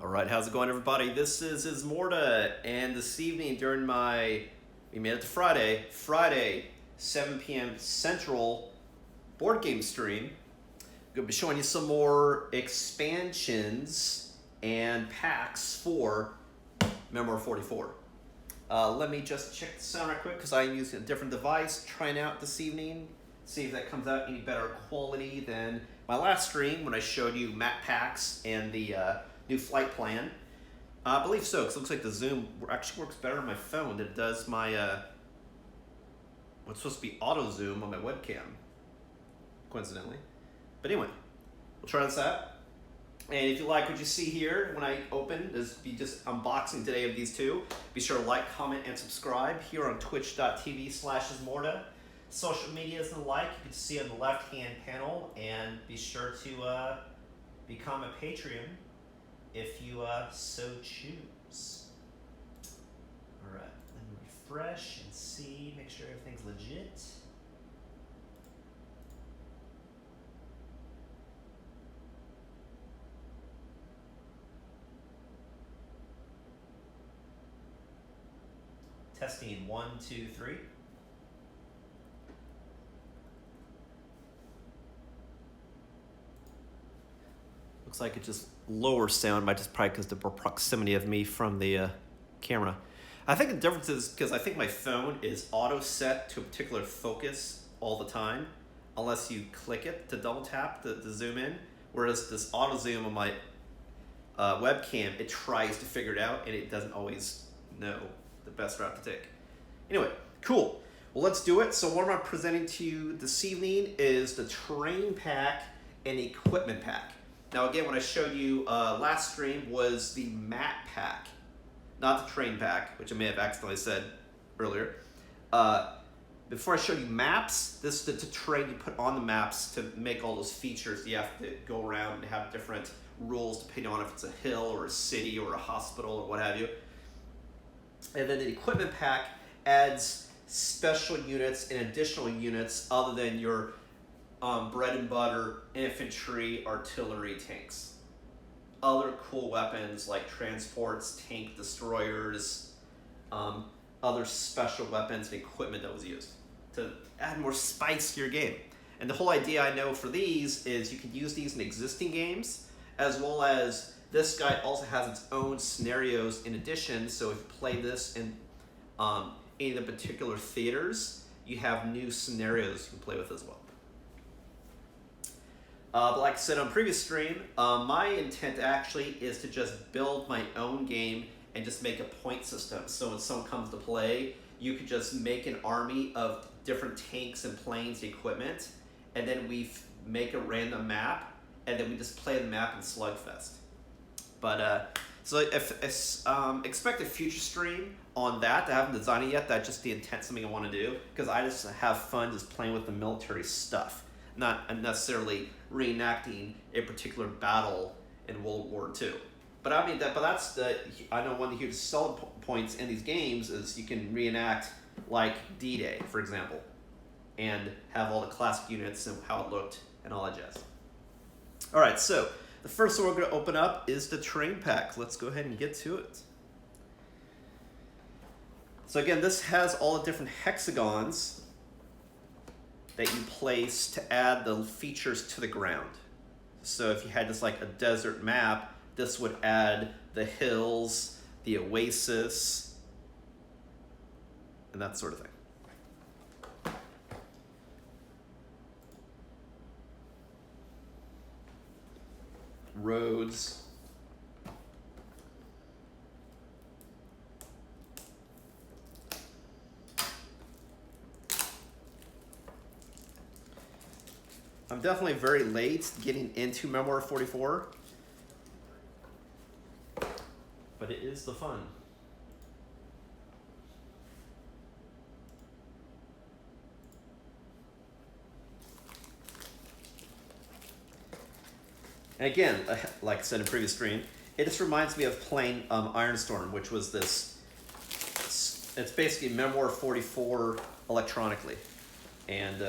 Alright, how's it going, everybody? This is Ismortah, and this evening during we made it to Friday, 7 p.m. Central board game stream, I'm going to be showing you some more expansions and packs for Memoir 44. Let me just check the sound right quick because I'm using a different device, trying out this evening, see if that comes out any better quality than my last stream when I showed you map packs and the new flight plan. I believe so, because it looks like the zoom actually works better on my phone than it does my what's supposed to be auto zoom on my webcam, coincidentally. But anyway, we'll try this out. And if you like what you see here when I open, this will be just unboxing today of these two. Be sure to like, comment, and subscribe here on twitch.tv/Ismortah. Social media is the like, you can see on the left-hand panel, and be sure to become a Patreon if you so choose. Alright, let me refresh and see, make sure everything's legit. Testing 1, 2, 3. Looks like it just lower sound, might just probably because the proximity of me from the camera. I think the difference is because I think my phone is auto set to a particular focus all the time, unless you click it to double tap to zoom in. Whereas this auto zoom on my webcam, it tries to figure it out and it doesn't always know the best route to take. Anyway, cool. Well, let's do it. So what I'm presenting to you this evening is the terrain pack and equipment pack. Now again, what I showed you last stream was the map pack, not the terrain pack, which I may have accidentally said earlier. Before I show you maps, this is the terrain you put on the maps to make all those features. You have to go around and have different rules depending on if it's a hill or a city or a hospital or what have you. And then the equipment pack adds special units and additional units other than your bread and butter infantry, artillery, tanks. Other cool weapons like transports, tank destroyers, other special weapons and equipment that was used to add more spice to your game. And the whole idea I know for these is you can use these in existing games, as well as this guy also has its own scenarios in addition. So if you play this in any of the particular theaters, you have new scenarios you can play with as well. But like I said on previous stream, my intent actually is to just build my own game and just make a point system. So when someone comes to play, you could just make an army of different tanks and planes and equipment, and then we make a random map, and then we just play the map in Slugfest. But so expect a future stream on that. I haven't designed it yet. That's just the intent, something I want to do, because I just have fun just playing with the military stuff, not necessarily reenacting a particular battle in World War II. But I mean that's I know one of the huge selling points in these games is you can reenact like D-Day, for example, and have all the classic units and how it looked and all that jazz. All right, so the first one we're going to open up is the terrain pack. Let's go ahead and get to it. So again, this has all the different hexagons that you place to add the features to the ground. So if you had this like a desert map, this would add the hills, the oasis, and that sort of thing. Roads. I'm definitely very late getting into Memoir 44, but it is the fun. And again, like I said in the previous stream, it just reminds me of playing Ironstorm, which was this, it's basically Memoir 44 electronically. And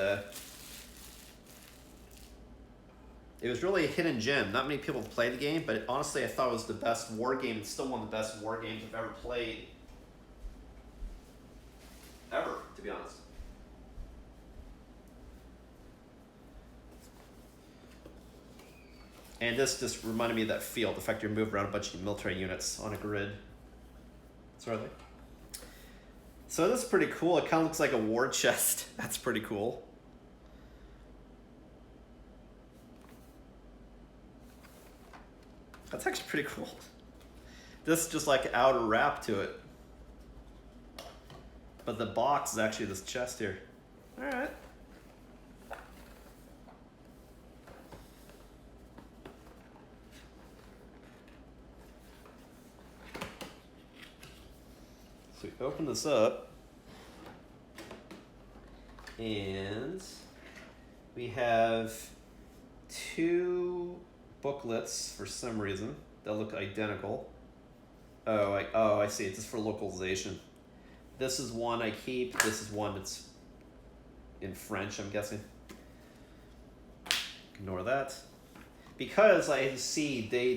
It was really a hidden gem. Not many people have played the game, but honestly, I thought it was the best war game. It's still one of the best war games I've ever played. Ever, to be honest. And this just reminded me of that feel, the fact you're moving around a bunch of military units on a grid. Sort of. So this is pretty cool. It kind of looks like a war chest. That's pretty cool. That's actually pretty cool. This is just like an outer wrap to it. But the box is actually this chest here. All right. So we open this up, and we have 2 booklets for some reason that look identical. Oh, I see. It's just for localization. This is one I keep. This is one that's in French, I'm guessing. Ignore that. Because I see they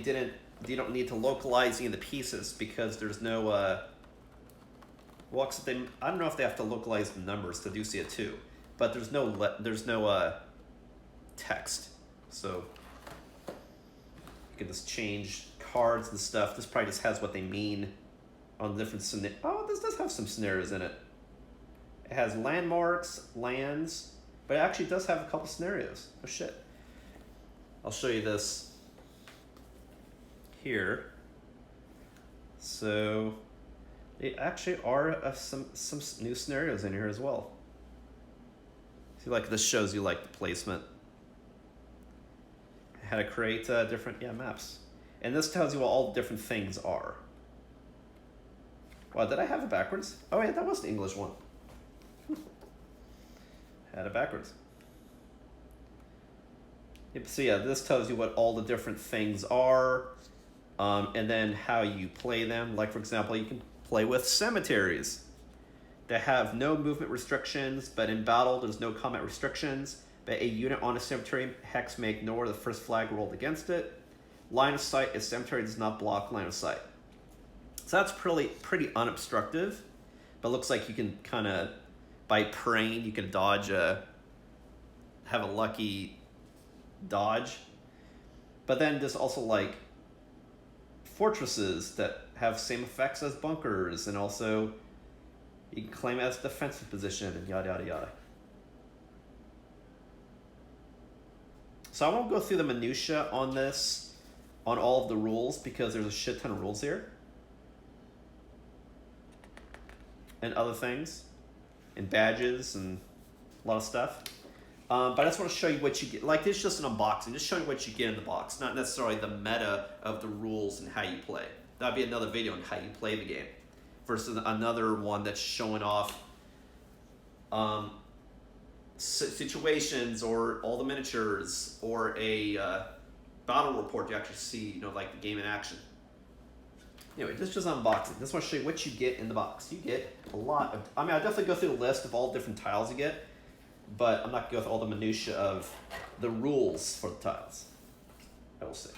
don't need to localize any of the pieces because there's no, well, except I don't know if they have to localize the numbers to do see it too, but there's no text. So you can just change cards and stuff. This probably just has what they mean on different scenarios. Oh, this does have some scenarios in it. It has landmarks, lands, but it actually does have a couple scenarios. Oh shit. I'll show you this here. So they actually are some new scenarios in here as well. See, like this shows you like the placement. How to create different maps. And this tells you what all the different things are. Wow, did I have it backwards? Oh yeah, that was the English one. Had it backwards. Yep, so yeah, this tells you what all the different things are, and then how you play them. Like for example, you can play with cemeteries that have no movement restrictions, but in battle there's no combat restrictions. But a unit on a cemetery hex may ignore the first flag rolled against it. Line of sight, a cemetery does not block line of sight. So that's pretty unobstructive, but looks like you can kind of, by praying, you can dodge have a lucky dodge. But then there's also like fortresses that have same effects as bunkers, and also you can claim it as a defensive position and yada yada yada. So I won't go through the minutia on this, on all of the rules, because there's a shit ton of rules here. And other things, and badges, and a lot of stuff. But I just want to show you what you get. Like, this is just an unboxing, just showing you what you get in the box, not necessarily the meta of the rules and how you play. That'd be another video on how you play the game, versus another one that's showing off situations or all the miniatures or a battle report you actually see, like the game in action. Anyway, this is just unboxing. Just want to show you what you get in the box. You get a lot of, I'll definitely go through the list of all the different tiles you get, but I'm not going to go through all the minutia of the rules for the tiles. I will say.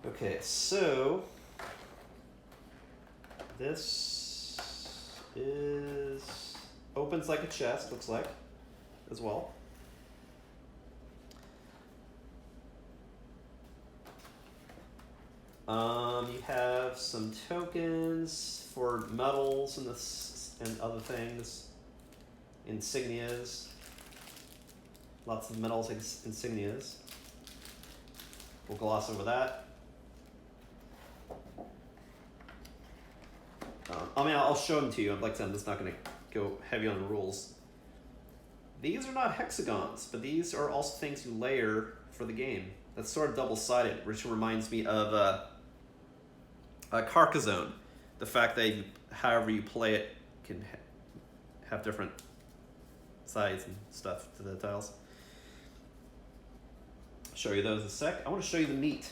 Okay, so this opens like a chest, looks like, as well. You have some tokens for medals and other things, insignias, lots of medals and insignias. We'll gloss over that. I'll show them to you. Like I said, I'm just not going to go heavy on the rules. These are not hexagons, but these are also things you layer for the game. That's sort of double-sided, which reminds me of Carcassonne. The fact that however you play it can have different sides and stuff to the tiles. I'll show you those in a sec. I want to show you the meat,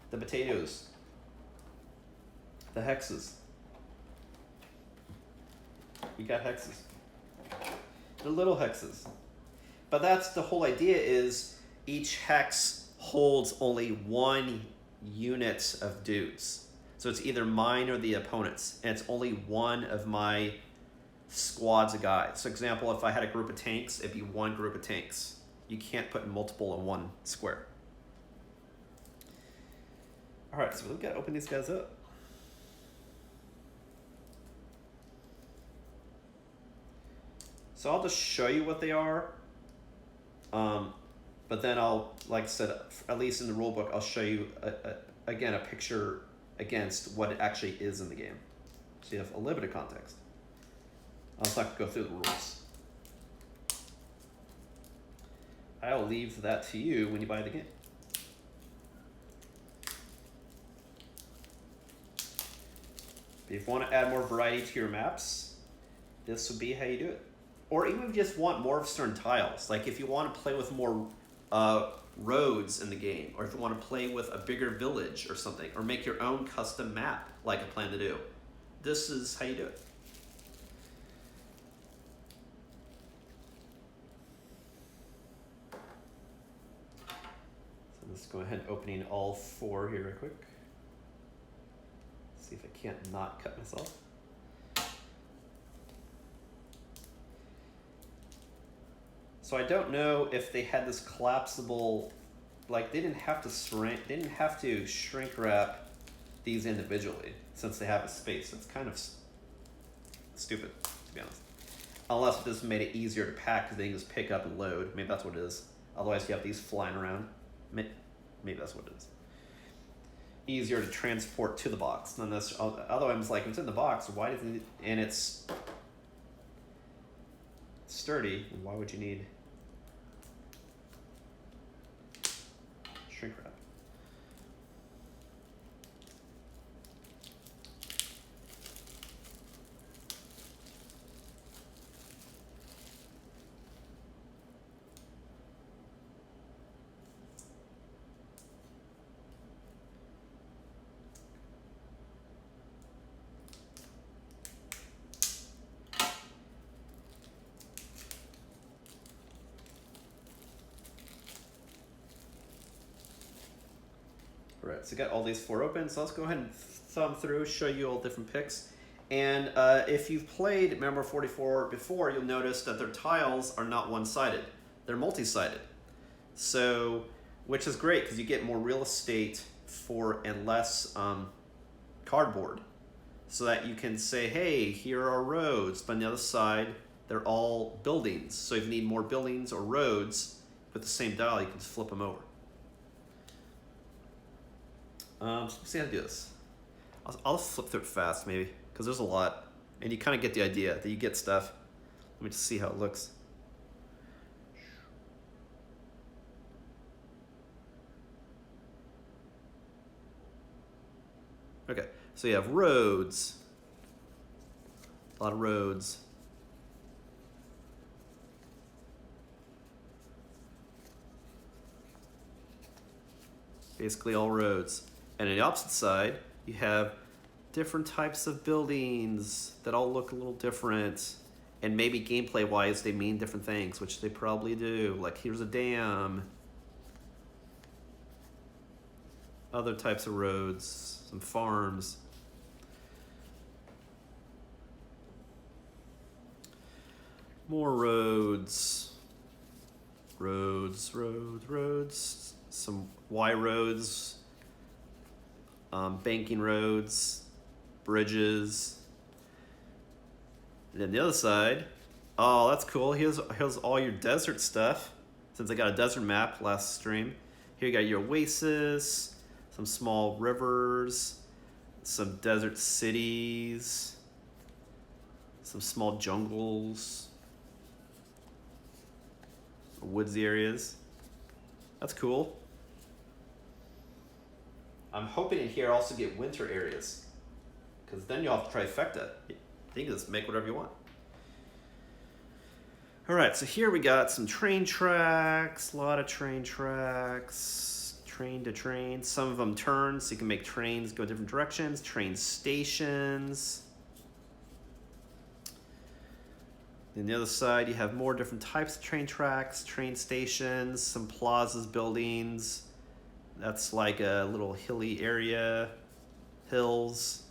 the potatoes, the hexes. We got hexes. They're little hexes. But that's the whole idea, is each hex holds only one unit of dudes. So it's either mine or the opponent's, and it's only one of my squads of guys. So example, if I had a group of tanks, it'd be one group of tanks. You can't put multiple in one square. All right, so we've got to open these guys up. So I'll just show you what they are. But then I'll, like I said, at least in the rule book, I'll show you, again, a picture against what it actually is in the game. So you have a little bit of context. I'll just not go through the rules. I'll leave that to you when you buy the game. If you want to add more variety to your maps, this would be how you do it. Or even if you just want more of certain tiles, like if you want to play with more roads in the game, or if you want to play with a bigger village or something, or make your own custom map like I plan to do, this is how you do it. So let's go ahead and opening all 4 here real quick. See if I can't not cut myself. So I don't know if they had this collapsible, like they didn't have to shrink wrap these individually since they have a space. It's kind of stupid, to be honest. Unless this made it easier to pack because they can just pick up and load. Maybe that's what it is. Otherwise you have these flying around. Maybe that's what it is. Easier to transport to the box than this. Otherwise, like, it's in the box, why does it, and it's sturdy, why would you need shrink wrap? Right, so got all these 4 open, so let's go ahead and thumb through, show you all different picks. And if you've played Memoir 44 before, you'll notice that their tiles are not one-sided. They're multi-sided. So, which is great because you get more real estate for and less cardboard. So that you can say, hey, here are roads, but on the other side, they're all buildings. So if you need more buildings or roads with the same dial, you can just flip them over. So let's see how to do this. I'll flip through it fast, maybe, because there's a lot, and you kind of get the idea that you get stuff. Let me just see how it looks. Okay, so you have roads, a lot of roads. Basically all roads. And on the opposite side, you have different types of buildings that all look a little different. And maybe gameplay-wise, they mean different things, which they probably do. Like, here's a dam. Other types of roads, some farms. More roads. Roads. Some Y roads. Banking roads, bridges. And then the other side, oh, that's cool. Here's all your desert stuff. Since I got a desert map last stream. Here you got your oasis, some small rivers, some desert cities, some small jungles, woodsy areas. That's cool. I'm hoping in here also get winter areas, because then you'll have to trifecta. You can just make whatever you want. All right, so here we got some train tracks, a lot of train tracks, train to train. Some of them turn, so you can make trains go different directions. Train stations. On the other side, you have more different types of train tracks, train stations, some plazas, buildings. That's like a little hilly area, hills.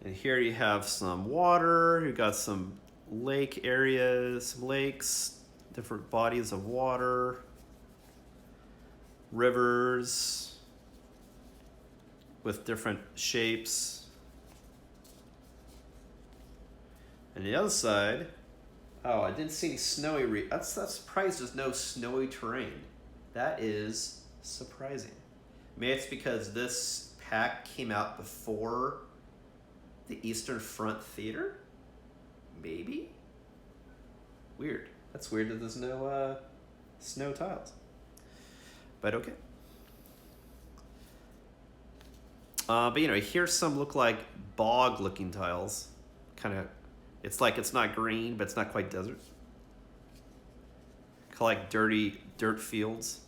And here you have some water. You got some lake areas, some lakes, different bodies of water, rivers with different shapes. And the other side, oh, I didn't see any snowy. That's surprised there's no snowy terrain. That is surprising. Maybe it's because this pack came out before the Eastern Front Theater? Maybe? Weird. That's weird that there's no snow tiles. But okay. But here's some look like bog looking tiles. Kind of, it's like it's not green, but it's not quite desert. Kind of like dirty dirt fields.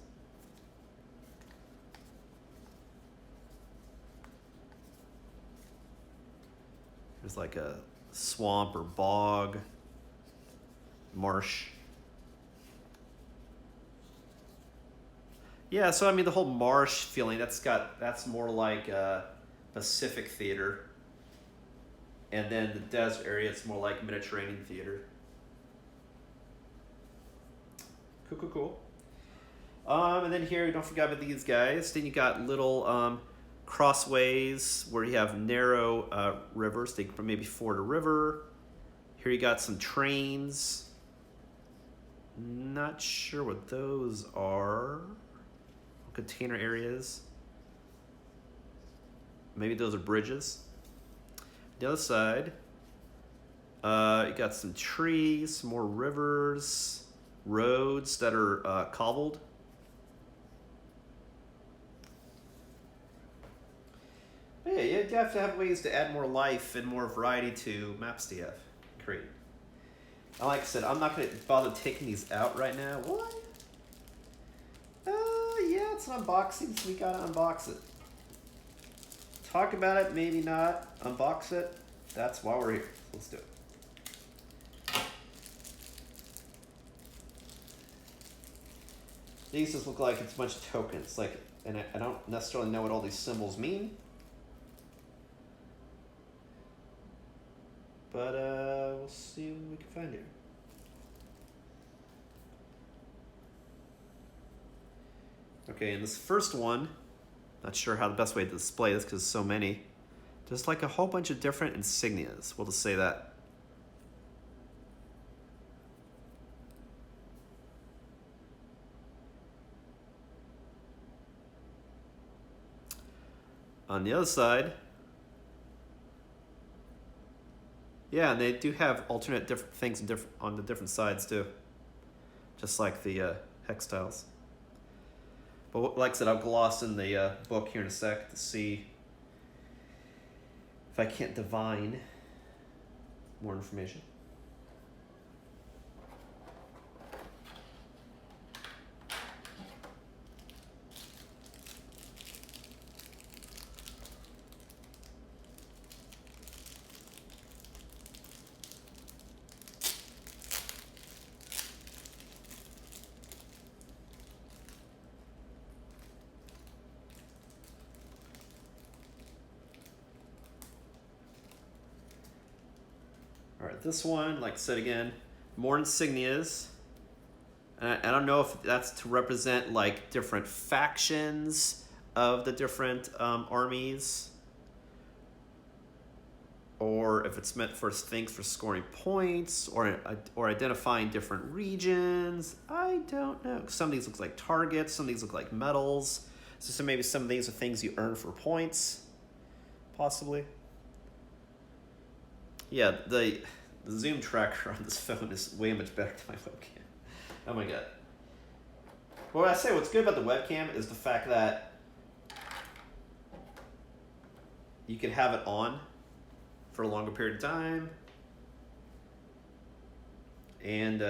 There's like a swamp or bog, marsh. Yeah, so the whole marsh feeling, that's more like Pacific theater. And then the desert area, it's more like Mediterranean theater. Cool. And then here, don't forget about these guys. Then you got little crossways where you have narrow rivers. They can maybe ford a river. Here you got some trains. Not sure what those are. Container areas. Maybe those are bridges. The other side, you got some trees, some more rivers, roads that are cobbled. But yeah, you have to have ways to add more life and more variety to maps to have. Great. Like I said, I'm not going to bother taking these out right now. What? Yeah, it's an unboxing, so we gotta unbox it. Talk about it, maybe not. Unbox it. That's why we're here. Let's do it. These just look like it's a bunch of tokens. And I don't necessarily know what all these symbols mean. But we'll see what we can find here. Okay, and this first one, not sure how the best way to display this because so many. Just like a whole bunch of different insignias. We'll just say that. On the other side, yeah, and they do have alternate different things on the different sides too. Just like the hex tiles. But like I said, I'll gloss in the book here in a sec to see if I can't divine more information. All right, this one, like I said again, more insignias. I don't know if that's to represent like different factions of the different armies, or if it's meant for things for scoring points, or identifying different regions. I don't know. Some of these look like targets, some of these look like medals. So maybe some of these are things you earn for points, possibly. Yeah, the zoom tracker on this phone is way much better than my webcam. Oh my god. Well, I say what's good about the webcam is the fact that you can have it on for a longer period of time. And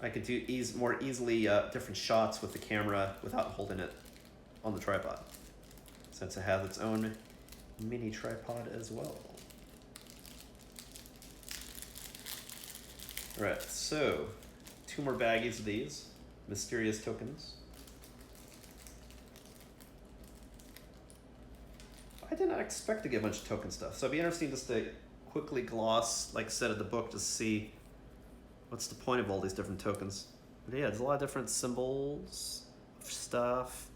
I could do more easily different shots with the camera without holding it on the tripod, since it has its own mini tripod as well. All right, so 2 more baggies of these mysterious tokens. I did not expect to get a bunch of token stuff, so it'd be interesting just to quickly gloss, like I said in the book, to see what's the point of all these different tokens. But yeah, there's a lot of different symbols of stuff.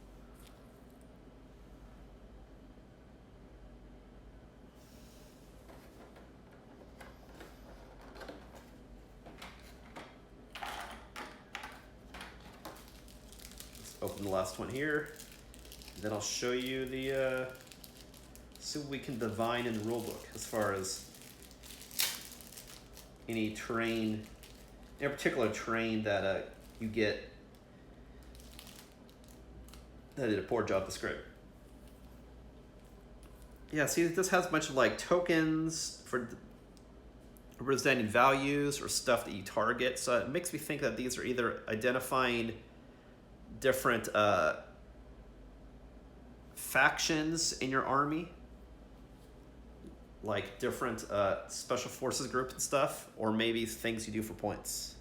Let's open the last one here. Then I'll show you the see what we can divine in the rulebook as far as any terrain, in particular terrain that you get that did a poor job describing. Yeah, see, this has a bunch of like tokens for representing values or stuff that you target. So it makes me think that these are either identifying different factions in your army, like different special forces groups and stuff, or maybe things you do for points.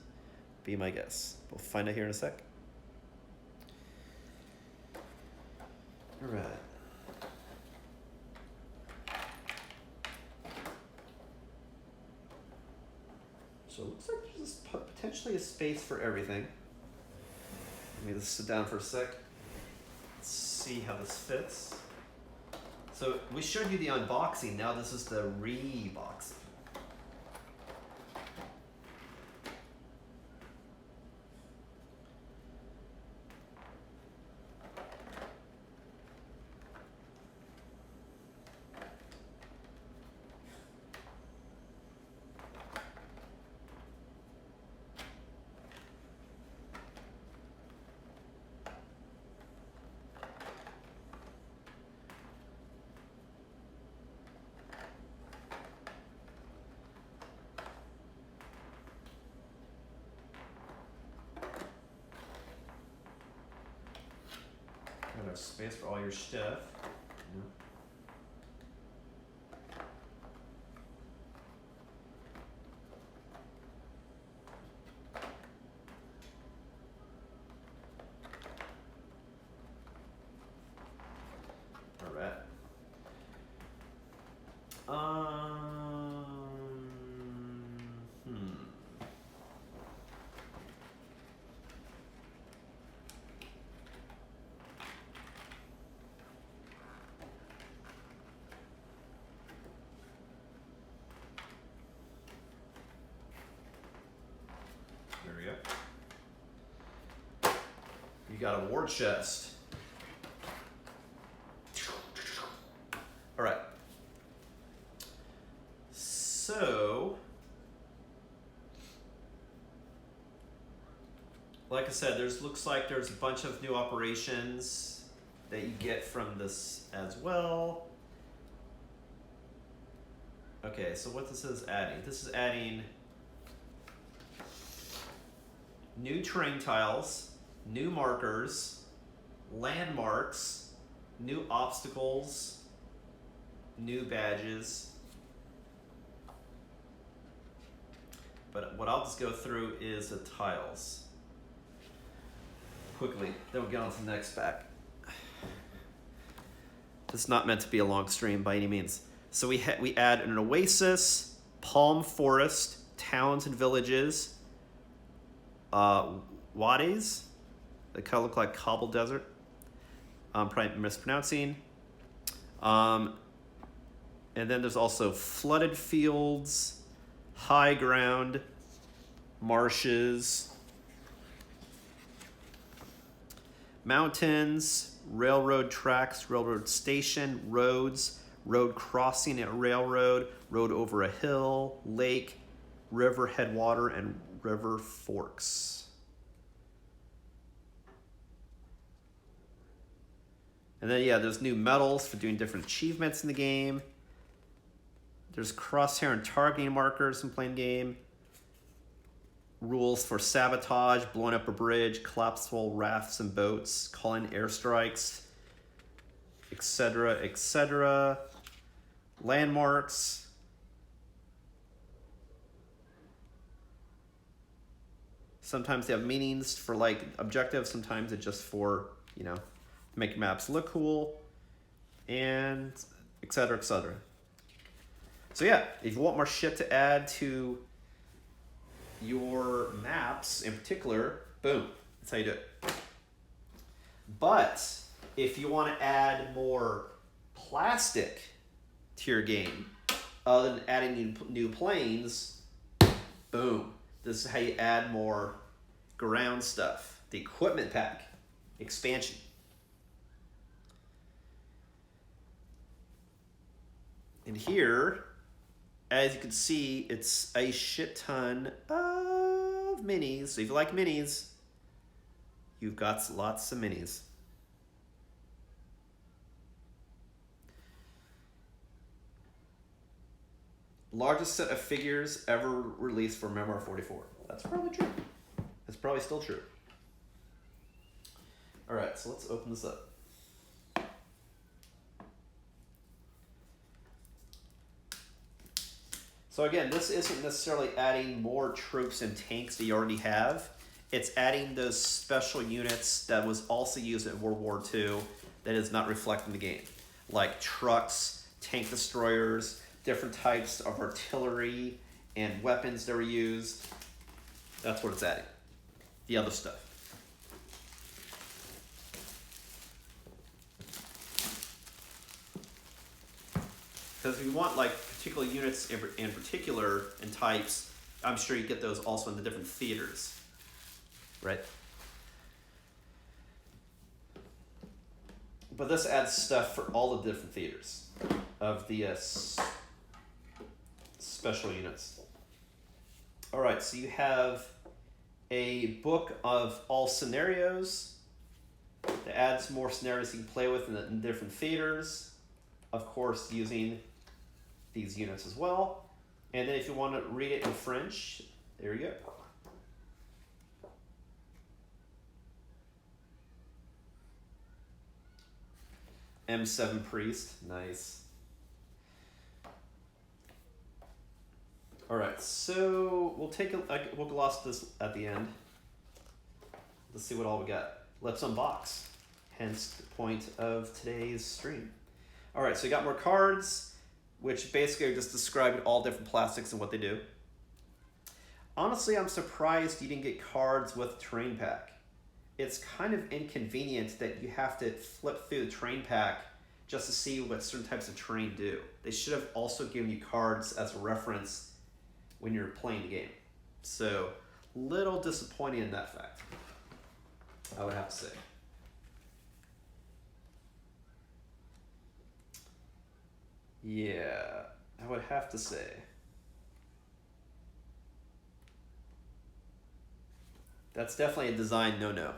Be my guess. We'll find out here in a sec. All right. So it looks like there's potentially a space for everything. Let me just sit down for a sec. Let's see how this fits. So we showed you the unboxing. Now this is the re-boxing. Got space for all your stuff. All right. There we go. You got a war chest. All right. So, like I said, looks like there's a bunch of new operations that you get from this as well. Okay, so what this is adding? This is adding new terrain tiles, new markers, landmarks, new obstacles, new badges. But what I'll just go through is the tiles quickly, then we'll get on to the next pack. This is not meant to be a long stream by any means. So we add an oasis, palm forest, towns and villages, wadis, they kind of look like cobbled desert. I'm probably mispronouncing. And then there's also flooded fields, high ground, marshes, mountains, railroad tracks, railroad station, roads, road crossing at railroad, road over a hill, lake, river headwater, and river forks. And then, yeah, there's new medals for doing different achievements in the game. There's crosshair and targeting markers in plain game. rules for sabotage, blowing up a bridge, collapsible rafts and boats, calling airstrikes, etc., etc. Landmarks. Sometimes they have meanings for like objectives. Sometimes it's just for, you know, make maps look cool, and etc., etc. So yeah, if you want more shit to add to your maps in particular, boom, that's how you do it. But if you want to add more plastic to your game, other than adding new planes, boom, this is how you add more ground stuff. The equipment pack expansion. And here, as you can see, it's a shit ton of minis. So if you like minis, you've got lots of minis. Largest set of figures ever released for Memoir 44. That's probably true. That's probably still true. All right, so let's open this up. So again, this isn't necessarily adding more troops and tanks that you already have. It's adding those special units that was also used in World War II that is not reflected in the game. Like trucks, tank destroyers, different types of artillery and weapons that were used. That's what it's adding. The other stuff. Because if you want like particular units in particular and types, I'm sure you get those also in the different theaters, right? But this adds stuff for all the different theaters of the special units. All right, so you have a book of all scenarios that adds more scenarios you can play with in different theaters. Of course, using these units as well. And then if you want to read it in French, there you go. M7 Priest, nice. All right, so we'll gloss this at the end. Let's see what all we got. Let's unbox, hence the point of today's stream. All right, so you got more cards, which basically are just describing all different plastics and what they do. Honestly, I'm surprised you didn't get cards with terrain pack. It's kind of inconvenient that you have to flip through the terrain pack just to see what certain types of terrain do. They should have also given you cards as a reference when you're playing the game. So, little disappointing in that fact, I would have to say. Yeah, I would have to say. That's definitely a design no-no.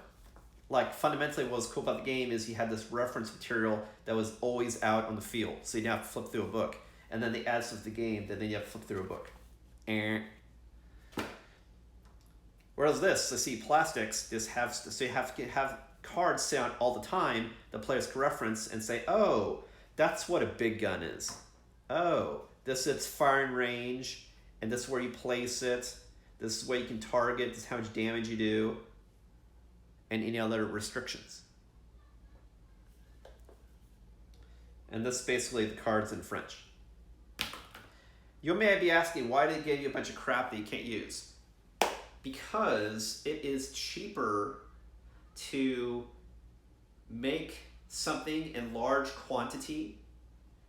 Like, fundamentally what was cool about the game is you had this reference material that was always out on the field, so you didn't have to flip through a book. And then they add stuff to the game, then you have to flip through a book. Whereas this, I see plastics, so you have to have cards sit out all the time the players can reference and say, oh, that's what a big gun is. Oh, this is its firing range, and this is where you place it. This is where you can target, this is how much damage you do, and any other restrictions. And this is basically the cards in French. You may be asking, why did it give you a bunch of crap that you can't use? Because it is cheaper to make something in large quantity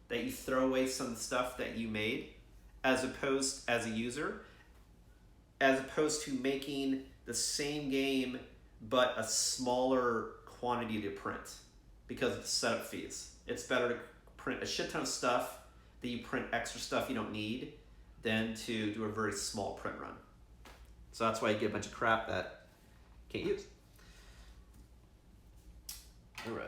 that you throw away some of the stuff that you made as opposed as a user, as opposed to making the same game but a smaller quantity to print because of the setup fees. It's better to print a shit ton of stuff that you print extra stuff you don't need than to do a very small print run. So that's why you get a bunch of crap that you can't use. All right.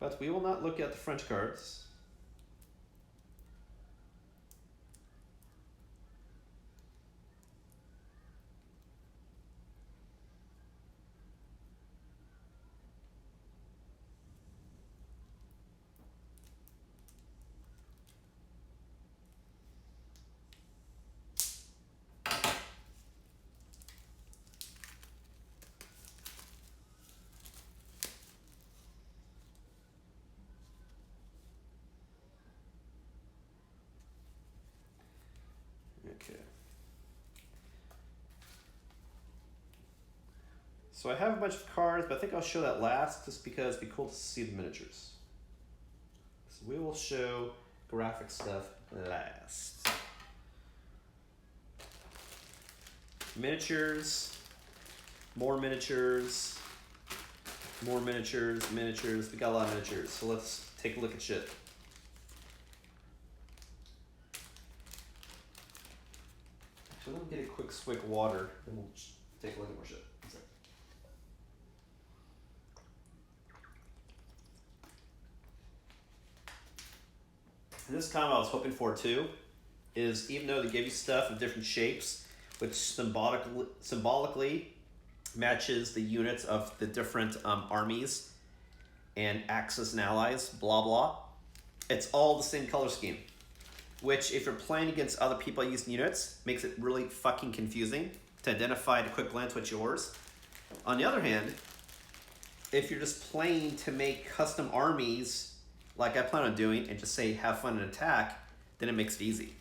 But we will not look at the French cards. Okay. So I have a bunch of cards, but I think I'll show that last just because it'd be cool to see the miniatures. So we will show graphic stuff last. Miniatures, more miniatures, more miniatures, miniatures. We got a lot of miniatures, so let's take a look at shit. Actually, let me get a quick swig of water, then we'll take a look at more shit. And this comment I was hoping for too is, even though they give you stuff of different shapes, which symbolically matches the units of the different armies and Axis and allies, blah blah, it's all the same color scheme. Which, if you're playing against other people using units, makes it really fucking confusing to identify at a quick glance what's yours. On the other hand, if you're just playing to make custom armies, like I plan on doing, and just say have fun and attack, then it makes it easy.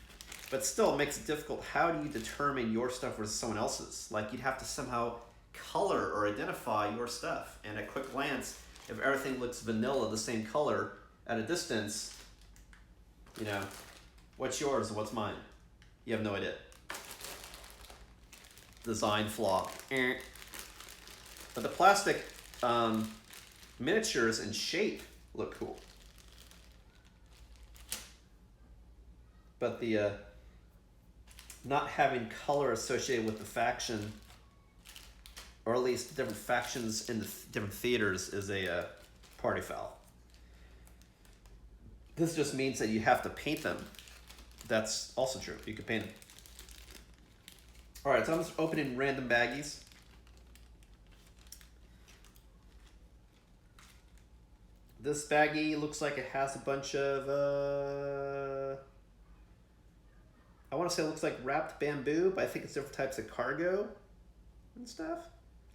But still, it makes it difficult. How do you determine your stuff versus someone else's? Like, you'd have to somehow color or identify your stuff. And at quick glance, if everything looks vanilla, the same color, at a distance, you know, what's yours and what's mine? You have no idea. Design flaw. But the plastic miniatures and shape look cool. But the not having color associated with the faction, or at least different factions in the different theaters, is a party foul. This just means that you have to paint them. That's also true. You can paint them. All right, so I'm just opening random baggies. This baggie looks like it has a bunch of, I want to say it looks like wrapped bamboo, but I think it's different types of cargo and stuff.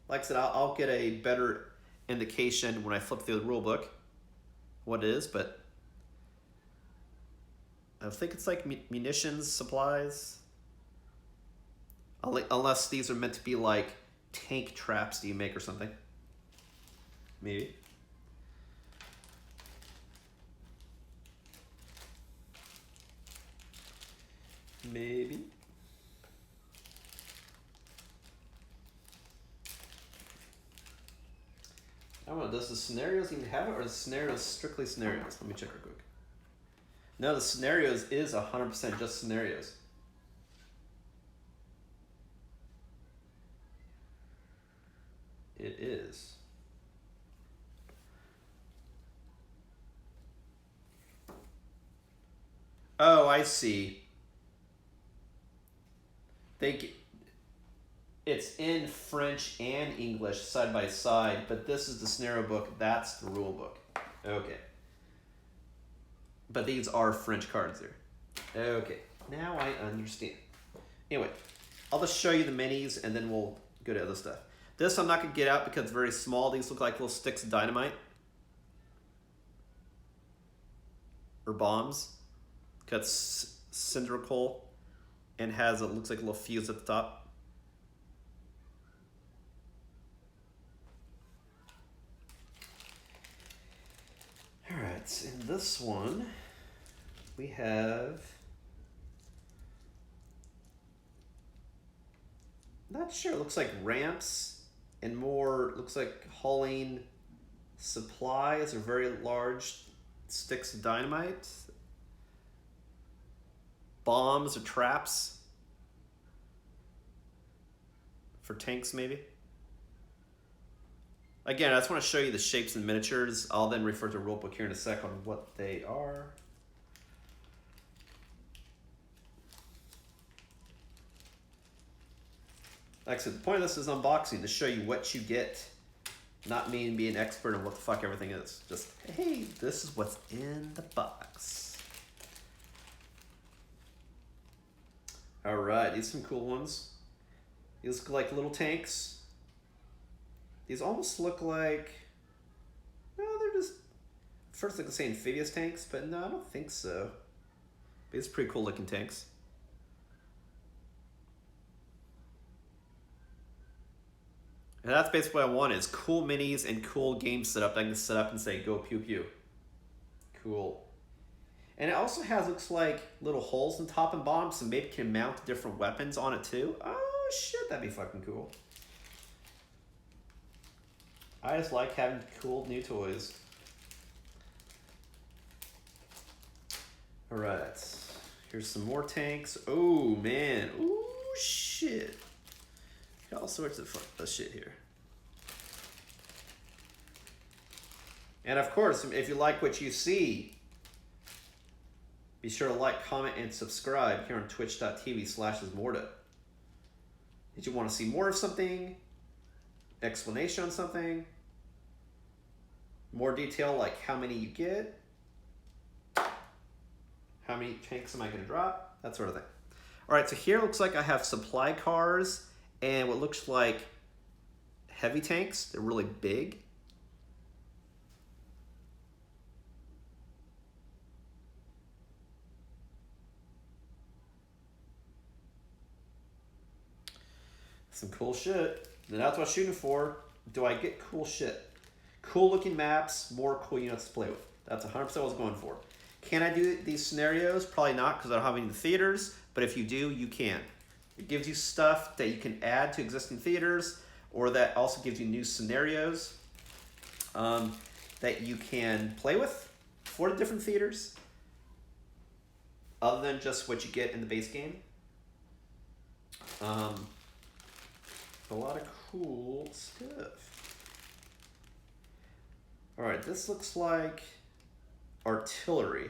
Like I said, I'll get a better indication when I flip through the rule book what it is, but I think it's like munitions, supplies. Unless these are meant to be like tank traps that you make or something. Maybe. Maybe. I don't know, does the scenarios even have it, or the scenarios strictly scenarios? Let me check real quick. No, the scenarios is 100% just scenarios. It is. Oh, I see. It's in French and English side by side, but this is the scenario book, that's the rule book. Okay. But these are French cards there. Okay, now I understand. Anyway, I'll just show you the minis and then we'll go to other stuff. This I'm not going to get out because it's very small. These look like little sticks of dynamite. Or bombs. Got cylindrical and has, it looks like a little fuse at the top. Alright, in this one, we have, not sure, it looks like ramps and more, looks like hauling supplies or very large sticks of dynamite. Bombs or traps for tanks maybe. Again, I just want to show you the shapes and miniatures. I'll then refer to rulebook here in a sec on what they are. Actually, the point of this is unboxing, to show you what you get. Not me and be an expert on what the fuck everything is. Just, hey, this is what's in the box. Alright, these are some cool ones. These look like little tanks. These almost look like... No, they're just... First, like I say, amphibious tanks, but no, I don't think so. But it's pretty cool looking tanks. And that's basically what I want, is cool minis and cool game setup that I can set up and say, go pew pew. Cool. And it also has, looks like, little holes in top and bottom, so maybe you can mount different weapons on it too. Oh shit, that'd be fucking cool. I just like having cool new toys. Alright, here's some more tanks. Oh man, ooh shit. Got all sorts of fun shit here. And of course, if you like what you see, be sure to like, comment, and subscribe here on twitch.tv/Ismortah. Did you want to see more of something? Explanation on something? More detail, like how many you get? How many tanks am I going to drop? That sort of thing. All right, so here it looks like I have supply cars and what looks like heavy tanks. They're really big. Some cool shit. And that's what I'm shooting for. Do I get cool shit? Cool looking maps, more cool units to play with. That's 100% what I was going for. Can I do these scenarios? Probably not, because I don't have any in the theaters, but if you do, you can. It gives you stuff that you can add to existing theaters, or that also gives you new scenarios that you can play with for the different theaters, other than just what you get in the base game. A lot of cool stuff. All right, this looks like artillery.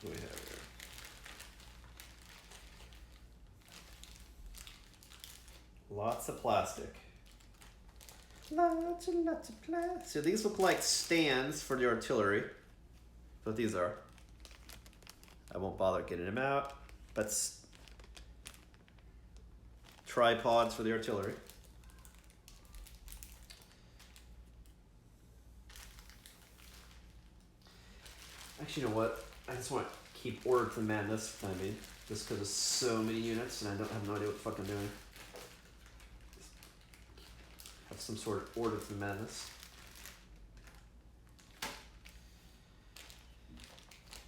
What do we have here? Lots of plastic. Lots and lots of plastic. So these look like stands for the artillery. That's what these are. I won't bother getting them out, but tripods for the artillery. Actually, you know what? I just want to keep order to the madness for the time being, just because there's so many units and I don't have no idea what the fuck I'm doing. Just have some sort of order to the madness.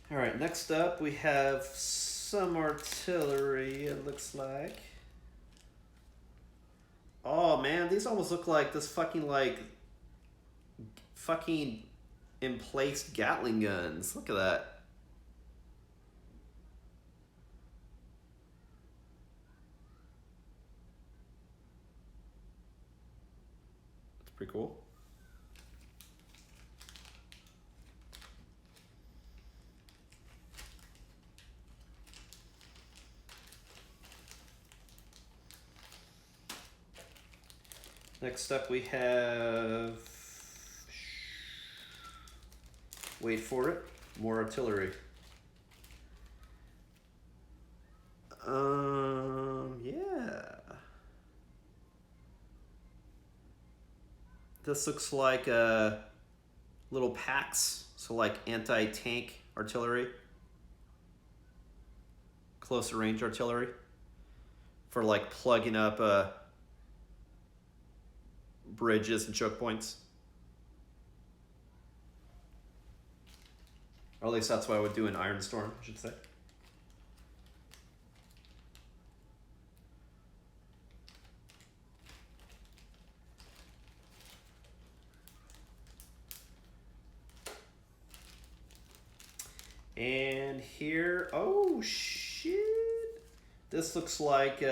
All right, next up we have some artillery, it looks like. Oh man, these almost look like this fucking emplaced Gatling guns. Look at that. That's pretty cool. Next up we have, wait for it, more artillery. Yeah. This looks like little packs, so like anti-tank artillery, closer range artillery, for like plugging up bridges and choke points. Or at least that's what I would do in Iron Storm, I should say. And here, oh shit. This looks like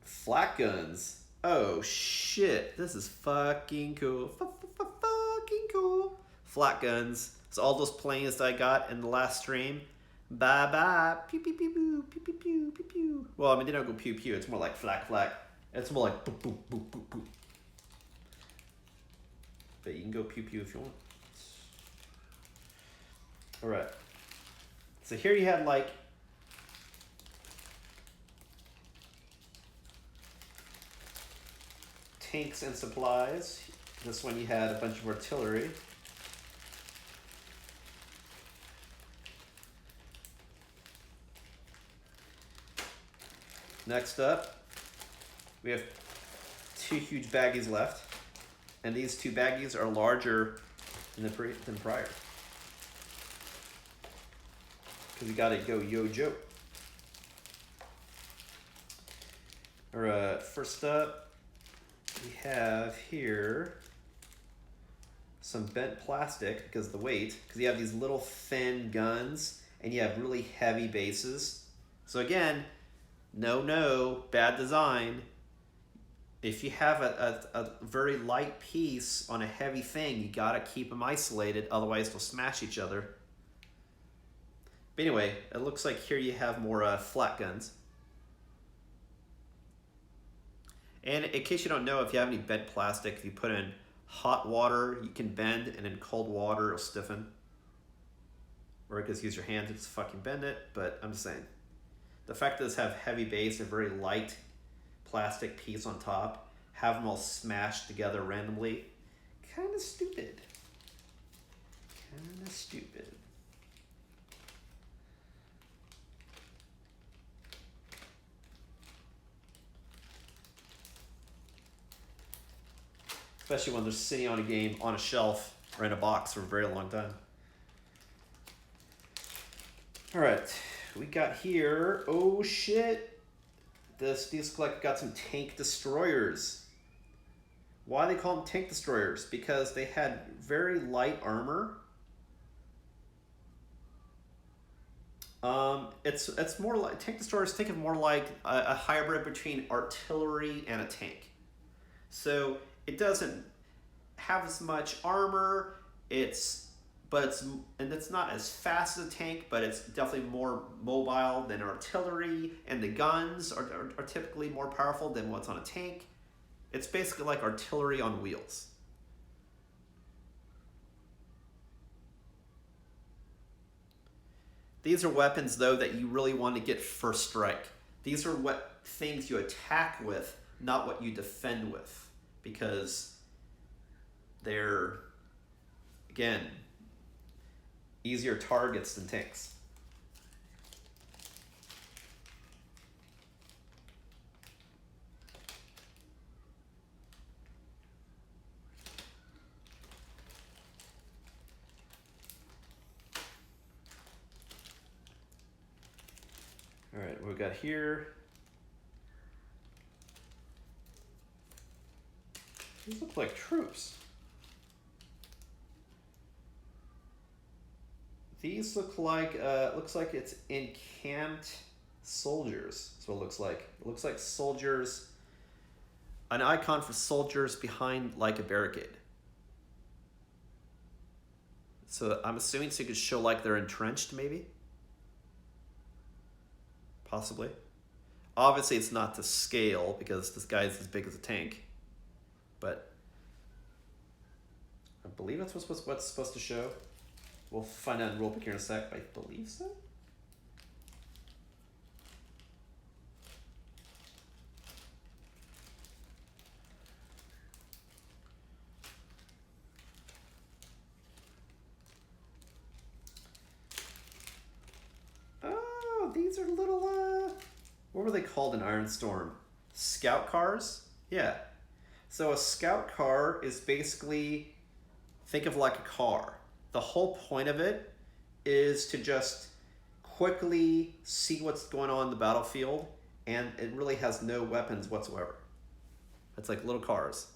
flak guns. Oh shit, this is fucking cool. Fucking cool. Flak guns. It's all those planes that I got in the last stream. Bye bye. Pew pew pew pew pew pew pew pew pew. Well, I mean they don't go pew pew. It's more like flak flak. It's more like boop boop boop boop boop. But you can go pew pew if you want. All right. So here you had like tanks and supplies. This one you had a bunch of artillery. Next up, we have 2 huge baggies left. And these 2 baggies are larger than prior. Because we gotta go yo-jo. Alright, first up, we have here some bent plastic because of the weight. Because you have these little thin guns and you have really heavy bases. So again, no, bad design. If you have a very light piece on a heavy thing, you gotta keep them isolated, otherwise they'll smash each other. But anyway, it looks like here you have more flat guns. And in case you don't know, if you have any bent plastic, if you put in hot water, you can bend, and in cold water, it'll stiffen. Or you can just use your hand to just fucking bend it, but I'm just saying. The fact that this have heavy base, a very light plastic piece on top, have them all smashed together randomly, kind of stupid. Kind of stupid. Especially when they're sitting on a game on a shelf or in a box for a very long time. All right, we got here, oh shit. These got some tank destroyers. Why they call them tank destroyers? Because they had very light armor. It's more like tank destroyers. Think of more like a hybrid between artillery and a tank. So it doesn't have as much armor. It's not as fast as a tank, but it's definitely more mobile than artillery, and the guns are typically more powerful than what's on a tank. It's basically like artillery on wheels. These are weapons, though, that you really want to get first strike. These are what things you attack with, not what you defend with, because they're, again, easier targets than tanks. All right, what we got here. These look like troops. These look like, looks like it's encamped soldiers. That's what it looks like. It looks like soldiers, an icon for soldiers behind like a barricade. So I'm assuming so you could show like they're entrenched maybe? Possibly. Obviously it's not to scale because this guy's as big as a tank, but I believe that's what's supposed to show. We'll find out in rulebook here in a sec, but I believe so. Oh, these are little, what were they called in Iron Storm? Scout cars? Yeah. So a scout car is basically, think of like a car. The whole point of it is to just quickly see what's going on in the battlefield, and it really has no weapons whatsoever. It's like little cars.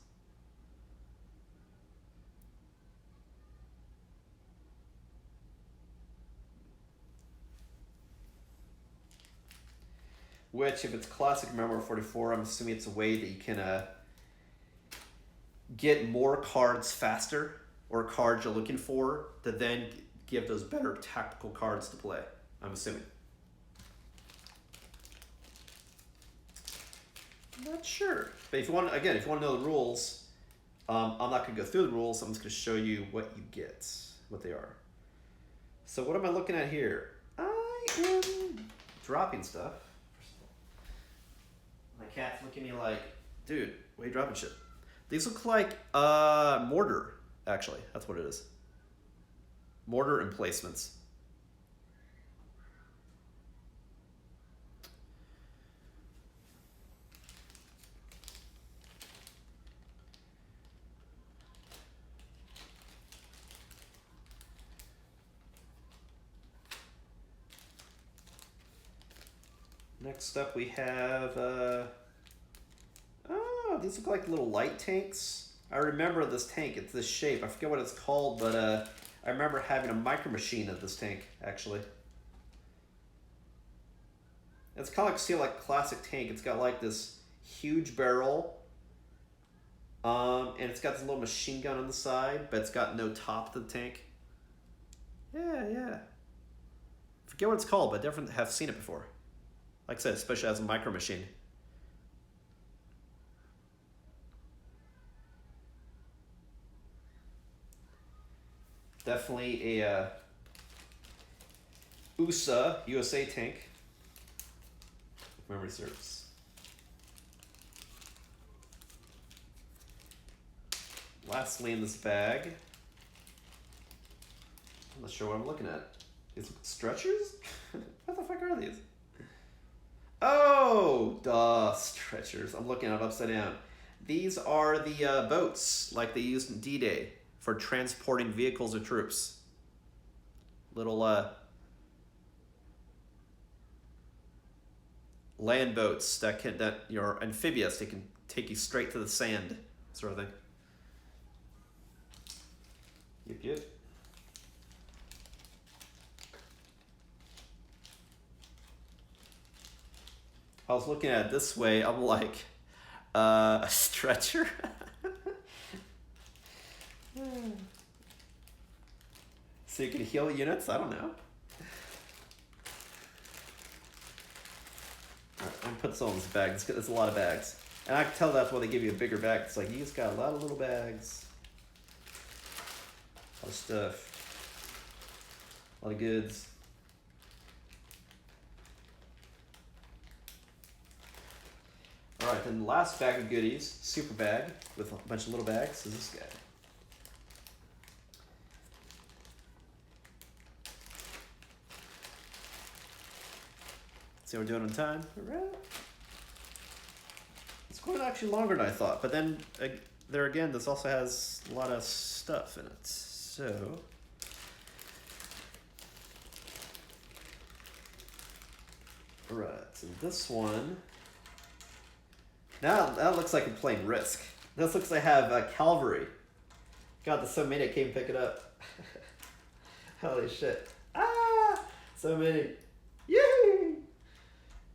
which if it's classic Memoir 44, I'm assuming it's a way that you can get more cards faster, or cards you're looking for, to then give those better tactical cards to play, I'm assuming. I'm not sure. But if you want, again, if you want to know the rules, I'm not going to go through the rules. I'm just going to show you what you get, what they are. So what am I looking at here? I am dropping stuff. My cat's looking at me like, dude, why are you dropping shit? These look like mortar, actually. That's what it is. Mortar emplacements. Next up we have, oh, these look like little light tanks. I remember this tank, it's this shape. I forget what it's called, but I remember having a micro machine of this tank, actually. It's kind of like, see, like classic tank. It's got like this huge barrel, and it's got this little machine gun on the side, but it's got no top to the tank. Yeah. Forget what it's called, but definitely have seen it before. Like I said, especially as a micro machine. Definitely a USA tank. If memory serves. Lastly in this bag, I'm not sure what I'm looking at. These stretchers? What the fuck are these? Oh, duh, stretchers. I'm looking at it upside down. These are the boats, like they used in D-Day for transporting vehicles or troops. Little land boats that you're amphibious. They can take you straight to the sand, sort of thing. Yep. I was looking at it this way, I'm like, a stretcher? So you can heal units? I don't know. Alright, I'm gonna put some in this bag. There's a lot of bags. And I can tell that's why they give you a bigger bag. It's like, you just got a lot of little bags. A lot of stuff. A lot of goods. Alright, then the last bag of goodies, super bag, with a bunch of little bags, is this guy. See how we're doing on time? Alright. It's going actually longer than I thought, but then, there again, this also has a lot of stuff in it, so... Alright, so this one... Now that looks like I'm playing Risk. This looks like I have Calvary. God, there's so many I can't pick it up. Holy shit. Ah! So many. Yay!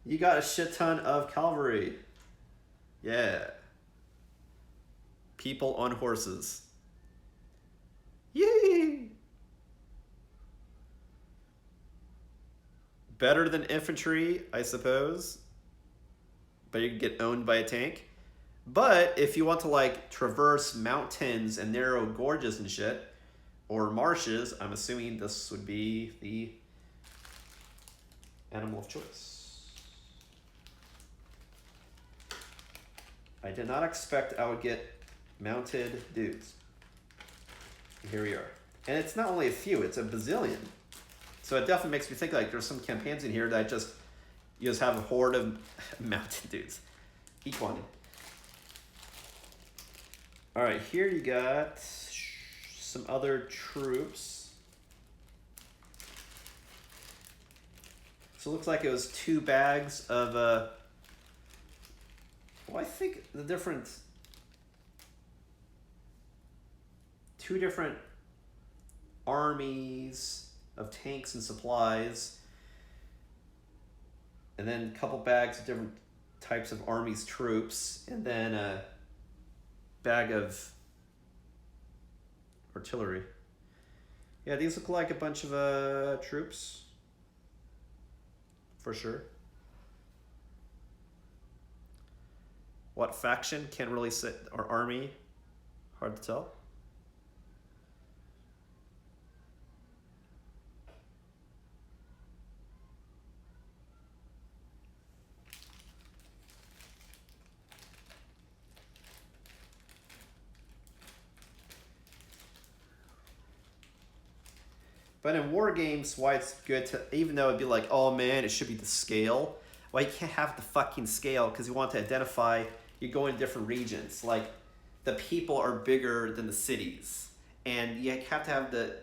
You got a shit ton of cavalry. Yeah. People on horses. Yay! Better than infantry, I suppose. But you can get owned by a tank. But if you want to like traverse mountains and narrow gorges and shit, or marshes, I'm assuming this would be the animal of choice. I did not expect I would get mounted dudes. Here we are. And it's not only a few, it's a bazillion. So it definitely makes me think like there's some campaigns in here that you just have a horde of mounted dudes. Equine. Alright, here you got some other troops. So it looks like it was 2 bags of, well, I think the different, 2 different armies of tanks and supplies. and then a couple bags of different types of army's troops, and then a bag of artillery. Yeah, these look like a bunch of troops, for sure. What faction? Can't really say. Or army? Hard to tell. But in war games, why it's good to, even though it'd be like, oh man, it should be the scale. Well, you can't have the fucking scale because you want to identify, you're going to different regions. Like, the people are bigger than the cities. And you have to have the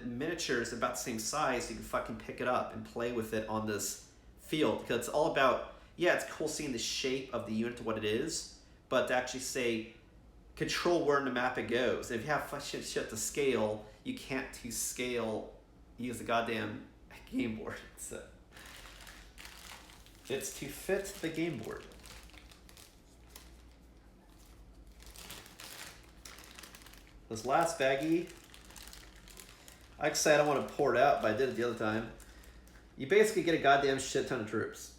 miniatures about the same size so you can fucking pick it up and play with it on this field. Because it's all about, yeah, it's cool seeing the shape of the unit to what it is, but to actually say, control where in the map it goes. If you have shit to scale, you can't to scale use the goddamn game board. It's to fit the game board. This last baggie, like I said, I don't want to pour it out, but I did it the other time. You basically get a goddamn shit ton of troops.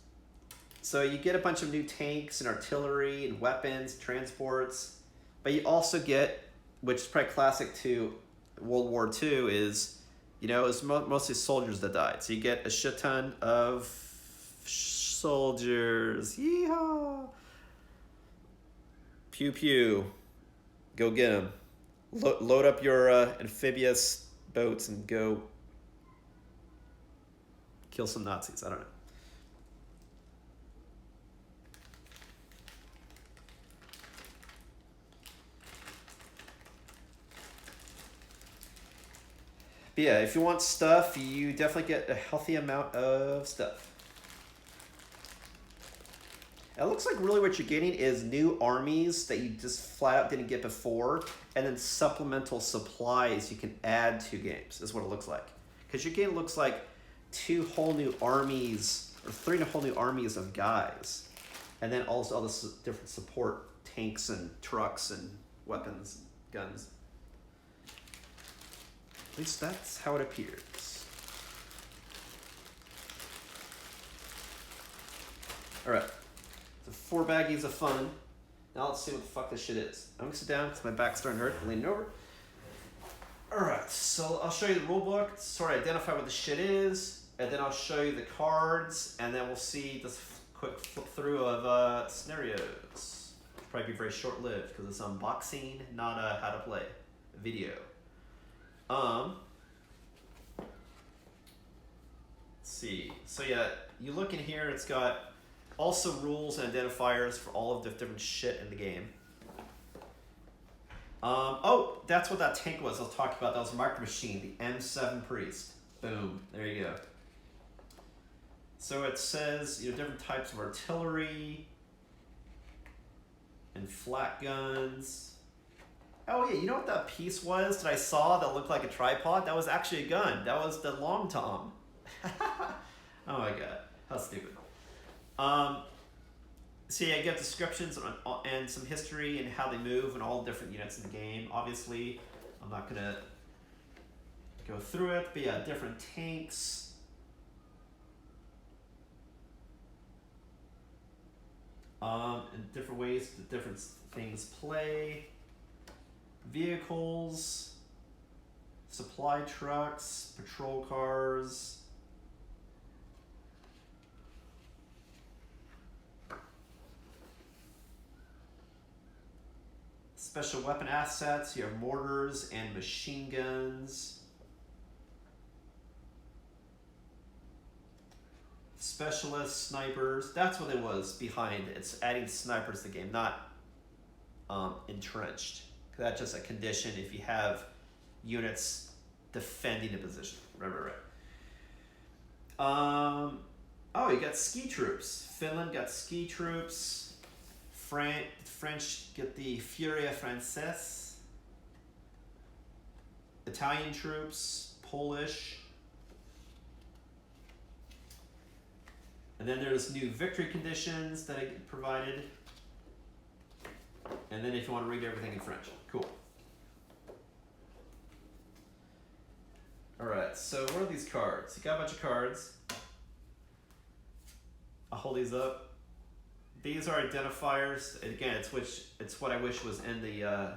So you get a bunch of new tanks and artillery and weapons, transports, but you also get, which is probably classic to World War II, is, you know, it's mostly soldiers that died. So you get a shit ton of soldiers. Yeehaw! Pew pew. Go get them. Load up your amphibious boats and go kill some Nazis. I don't know. But yeah, if you want stuff, you definitely get a healthy amount of stuff. It looks like really what you're getting is new armies that you just flat out didn't get before, and then supplemental supplies you can add to games, is what it looks like. Because your game looks like 2 whole new armies, or 3 whole new armies of guys. And then also all this different support, tanks and trucks and weapons, guns. At least that's how it appears. Alright. So 4 baggies of fun. Now let's see what the fuck this shit is. I'm gonna sit down because my back's starting to hurt. I'm leaning over. Alright, so I'll show you the rule book, sort of identify what the shit is, and then I'll show you the cards, and then we'll see this quick flip through of scenarios. It'll probably be very short-lived because it's unboxing, not a how to play video. Let's see. So yeah, you look in here, it's got also rules and identifiers for all of the different shit in the game. Oh, that's what that tank was I was talking about. That was a micro machine, the M7 Priest. Boom, there you go. So it says, you know, different types of artillery and flat guns. Oh yeah, you know what that piece was that I saw that looked like a tripod? That was actually a gun. That was the Long Tom. Oh my god, how stupid. So yeah, you get descriptions and some history and how they move and all the different units in the game. Obviously, I'm not gonna go through it, but yeah, different tanks. And different ways that different things play. Vehicles, supply trucks, patrol cars. Special weapon assets, you have mortars and machine guns. Specialist snipers, that's what it was behind it. It's adding snipers to the game, not entrenched. That's just a condition if you have units defending a position. Right. Oh, you got ski troops. Finland got ski troops. French get the Furia Française. Italian troops. Polish. And then there's new victory conditions that I provided. And then if you want to read everything in French. Cool. Alright, so what are these cards? You got a bunch of cards. I'll hold these up. These are identifiers. Again, it's what I wish was in the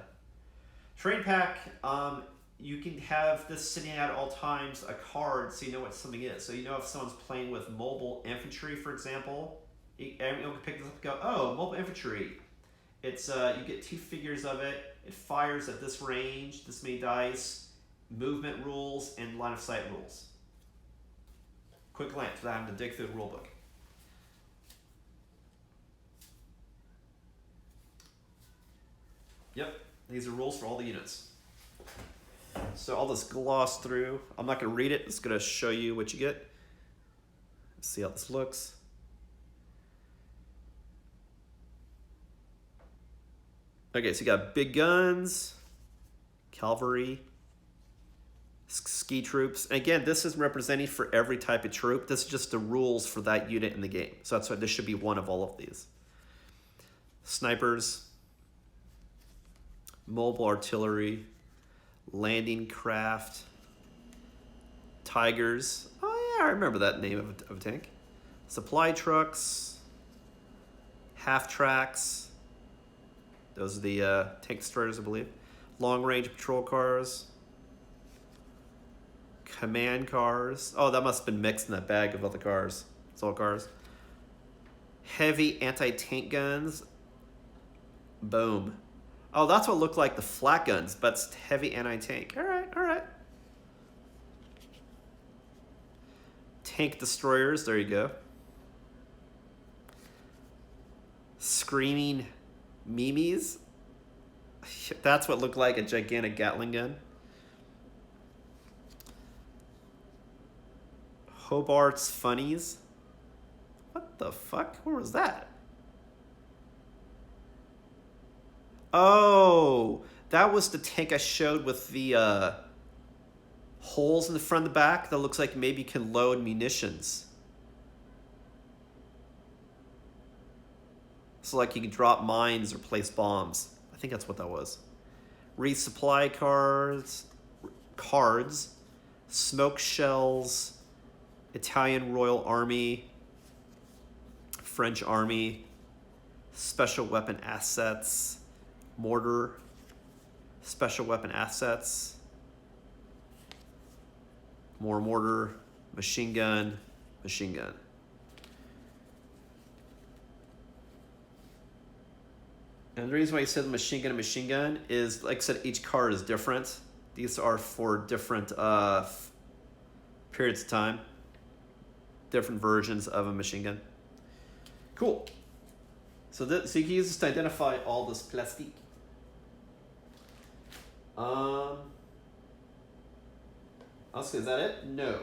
train pack. You can have this sitting at all times, a card, so you know what something is. So you know if someone's playing with mobile infantry, for example, everyone can pick this up and go, oh, mobile infantry. It's you get 2 figures of it. It fires at this range, this many dice, movement rules, and line of sight rules. Quick glance without having to dig through the rule book. Yep, these are rules for all the units. So I'll just gloss through. I'm not going to read it. It's going to show you what you get. Let's see how this looks. Okay, so you got big guns, cavalry, ski troops. And again, this is representing for every type of troop. This is just the rules for that unit in the game. So that's why this should be one of all of these. Snipers, mobile artillery, landing craft, tigers. Oh yeah, I remember that name of a tank. Supply trucks, half tracks. Those are the tank destroyers, I believe. Long range patrol cars, command cars. Oh, that must have been mixed in that bag of other cars. It's all cars. Heavy anti-tank guns. Boom. Oh, that's what looked like the flat guns, but it's heavy anti-tank. All right, all right. Tank destroyers, there you go. Screaming Mimis. That's what looked like a gigantic Gatling gun. Hobart's Funnies. What the fuck? Where was that? Oh, that was the tank I showed with the holes in the front and the back that looks like maybe you can load munitions. So like you can drop mines or place bombs. I think that's what that was. Resupply cards, smoke shells, Italian Royal Army, French Army, special weapon assets, mortar, special weapon assets, more mortar, machine gun, machine gun. And the reason why you said machine gun and machine gun is, like I said, each card is different. These are for different periods of time, different versions of a machine gun. Cool. So you can use this to identify all this plastique. Is that it? No.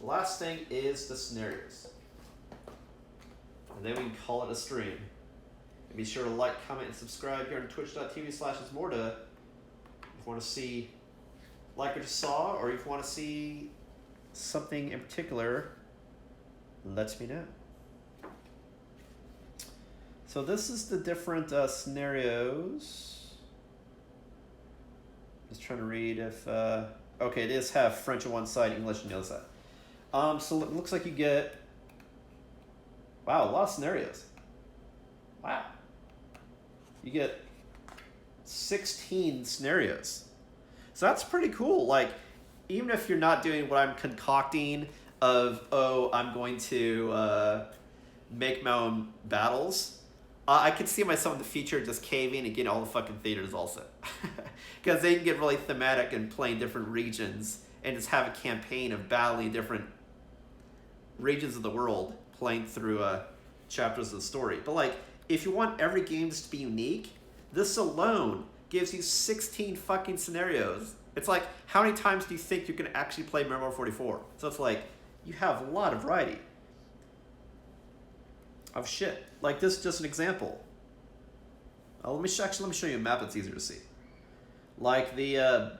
The last thing is the scenarios. And then we can call it a stream. And be sure to like, comment, and subscribe here on twitch.tv/Ismortah if you want to see like what you saw, or if you want to see something in particular, let me know. So this is the different scenarios. Just trying to read if... okay, it is have French on one side, English on the other side. So it looks like you get... Wow, a lot of scenarios. Wow. You get 16 scenarios. So that's pretty cool. Like, even if you're not doing what I'm concocting of, oh, I'm going to make my own battles, I could see myself in the future just caving and getting all the fucking theaters all set. Because they can get really thematic and playing different regions and just have a campaign of battling different regions of the world, playing through chapters of the story. But like, if you want every game just to be unique, this alone gives you 16 fucking scenarios. It's like, how many times do you think you can actually play Memoir 44? So it's like, you have a lot of variety of shit. Like, this is just an example. Let me show you a map that's easier to see. Like the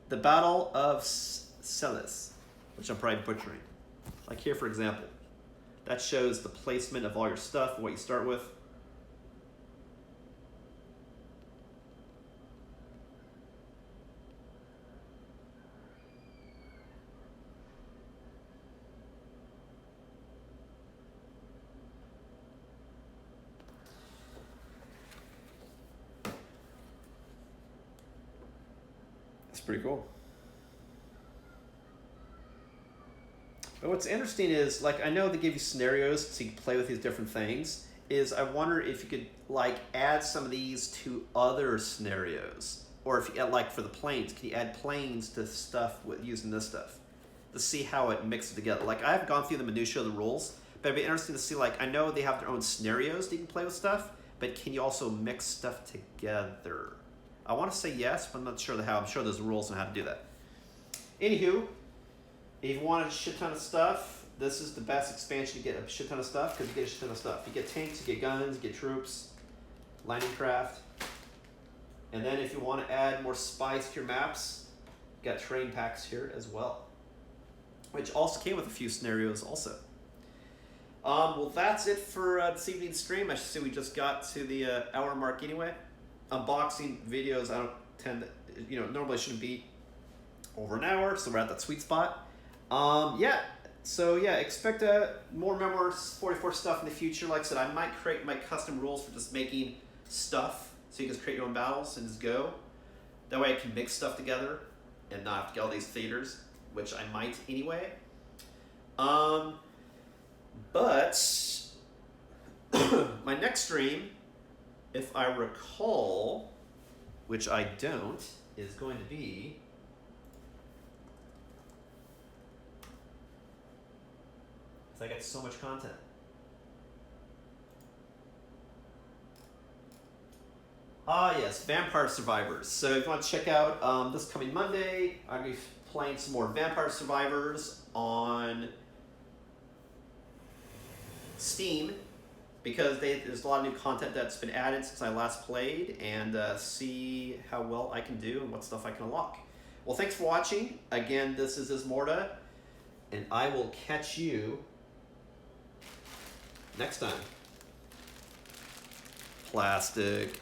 Battle of Celis, which I'm probably butchering. Like here, for example, that shows the placement of all your stuff, what you start with. That's pretty cool. But what's interesting is, like, I know they give you scenarios so you can play with these different things. Is I wonder if you could, like, add some of these to other scenarios. Or if you, like, for the planes, can you add planes to stuff with using this stuff? To see how it mixes together. Like, I haven't gone through the minutiae of the rules, but it'd be interesting to see, like, I know they have their own scenarios that you can play with stuff, but can you also mix stuff together? I want to say yes, but I'm not sure how. I'm sure there's rules on how to do that. Anywho, if you want a shit ton of stuff, this is the best expansion to get a shit ton of stuff, because you get a shit ton of stuff. You get tanks, you get guns, you get troops, landing craft. And then if you want to add more spice to your maps, you got terrain packs here as well, which also came with a few scenarios also. Well, that's it for this evening's stream. I should say we just got to the hour mark anyway. Unboxing videos, I don't tend to, normally shouldn't be over an hour, so we're at that sweet spot. Expect more Memoir 44 stuff in the future. Like I said, I might create my custom rules for just making stuff, so you can just create your own battles and just go. That way I can mix stuff together and not have to get all these theaters, which I might anyway. But my next stream, if I recall, which I don't, is going to be I get so much content. Yes, Vampire Survivors. So if you want to check out this coming Monday, I'm going to be playing some more Vampire Survivors on Steam, because there's a lot of new content that's been added since I last played, and see how well I can do and what stuff I can unlock. Well, thanks for watching. Again, this is Ismortah, and I will catch you next time. Plastic.